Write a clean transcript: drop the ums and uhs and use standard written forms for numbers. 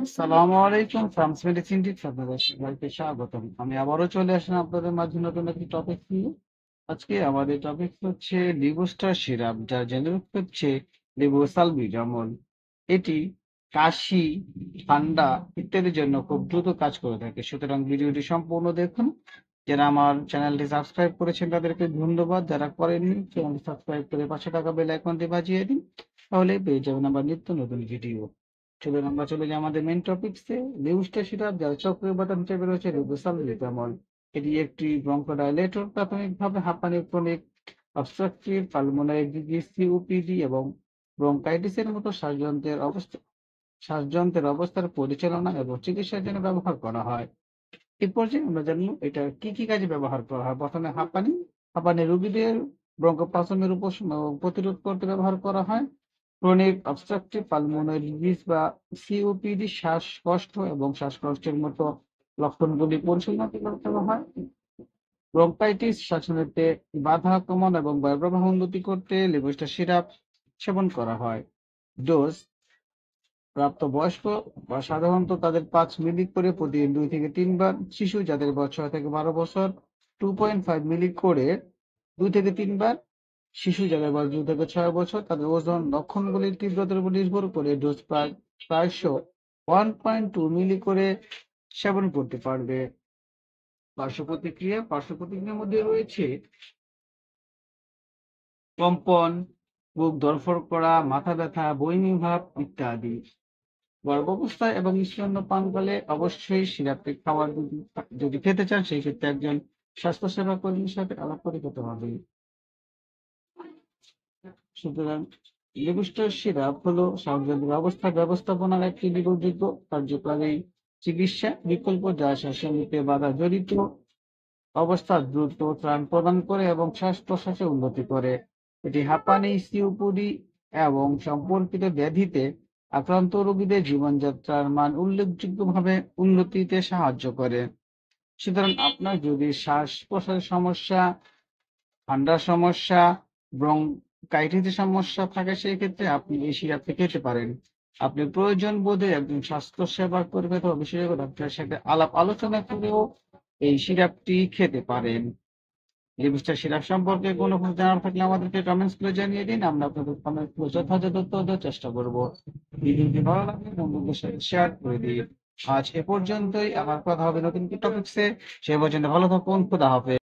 আসসালামু আলাইকুম, France medicine tips আপনাদের সবাইকে স্বাগতম। আমি আবারও চলে আসলাম আপনাদের মাঝে নতুন একটি টপিক নিয়ে। আজকে আমাদের টপিক হচ্ছে লিবুস্টার সিরাপ, যার জেনেরিক হচ্ছে লিবোসালবিটামল। এটি কাশি, ঠান্ডা ইত্যাদির জন্য খুব দ্রুত কাজ করে থাকে। সুতরাং ভিডিওটি সম্পূর্ণ দেখুন। যারা আমার চ্যানেলটি সাবস্ক্রাইব করেছেন তাদেরকে ধন্যবাদ, যারা করেননি চ্যানেলটি সাবস্ক্রাইব করে পাশে থাকা বেল আইকনটি বাজিয়ে দিন, তাহলে পেয়ে যাবেন আমার নিত্য নতুন ভিডিও। চলুন আমরা চলে যাই আমাদের মেন টপিকসে। লিউস্টার সিরাপ, যার সক্রিয় উপাদান হিসেবে রয়েছে রিবোসালবিটামল। এটি একটি ব্রঙ্কোডাইলেটর, প্রাথমিকভাবে হাঁপানি, chronic obstructive pulmonary disease, COPD এবং ব্রঙ্কাইটিসের মতো শ্বাসযন্ত্রের অবস্থার পরিচালনা এবং চিকিৎসার জন্য ব্যবহার করা হয়। এই পর্যায়ে আমরা জানবো এটা কি কি কাজে ব্যবহার করা হয়। প্রথমে হাঁপানি রোগীদের ব্রঙ্কোপাসমের প্রতিরোধ করতে ব্যবহার করা হয়। ক্রনিক অবস্ট্রাকটিভ পালমোনারি ডিজিজ বা সিওপিডি, শ্বাসকষ্ট এবং শ্বাসকষ্টের মতো লক্ষণগুলি পরিচালনা করতে হয়। ব্রঙ্কাইটিস, শ্বাস নিতে বাধা কমান এবং বায়ুপ্রবাহ উন্নতি করতে লেবুস্টার সিরাপ সেবন করা হয়। ডোজ: প্রাপ্তবয়স্ক বা সাধারণত তাদের 5 মিলি করে প্রতিদিন 2 থেকে 3 বার। শিশু যাদের বয়স 6 থেকে 12 বছর 2.5 মিলি করে 2 থেকে 3 বার। শিশু যাদের বয়স 2 থেকে 6 বছর তাদের ওজন লক্ষণগুলির তীব্রতার উপর নির্ভর করে ডোজ প্রায়শ 1.2 মিলি করে সেবন করতে পারবে। পার্শ্ব প্রতিক্রিয়ার মধ্যে রয়েছে কম্পন, বুক ধড়ফড় করা, মাথা ব্যথা, বমি ভাব ইত্যাদি। গর্ভাবস্থায় এবং স্তন্যপানকালে অবশ্যই সিরাপটি খাওয়ার যদি খেতে চান সেই ক্ষেত্রে একজন স্বাস্থ্যসেবা কর্মীর সাথে আলাপ করে খেতে হবে। সুতরাং লিবুস্টার সিরাপ হলো শ্বাসযন্ত্রের অবস্থা ব্যবস্থাপনার একটি নির্ভরযোগ্য কার্যকারী চিকিৎসা বিকল্প, যা শ্বাস নিতে বাধা জড়িত অবস্থা দ্রুত ত্রাণ প্রদান করে এবং শ্বাস প্রশ্বাসে উন্নতি করে। এটি হাঁপানি, সিওপিডি এবং সম্পর্কিত ব্যাধিতে আক্রান্ত রোগীদের জীবনযাত্রার মান উল্লেখযোগ্যভাবে উন্নতিতে সাহায্য করে। সুতরাং আপনার যদি শ্বাস প্রশ্বাসের সমস্যা, ঠান্ডার সমস্যা, ব্রঙ্কাইটিসের সমস্যা থাকে সেই ক্ষেত্রে আপনি এই সিরাপটি খেতে পারেন। আপনি প্রয়োজন বোধে একজন স্বাস্থ্য সেবা কর্মী অথবা বিশেষজ্ঞ ডাক্তারের সাথে আলাপ আলোচনা করেও এই সিরাপটি খেতে পারেন। লিবস্টার সিরাপ সম্পর্কে কোনো কিছু জানার থাকলে আমাদেরকে কমেন্টস করে জানিয়ে দিন। আমরা আপনাদের কমেন্ট গুলো যথাযথ উত্তর দেওয়ার চেষ্টা করব। ভিডিওটি ভালো লাগলে বন্ধুদের সাথে শেয়ার করে দিন। আজ এ পর্যন্তই। আমার কথা হবে নতুন টপিকসে। সে পর্যন্ত ভালো থাকুন। খোদা হাফেজ।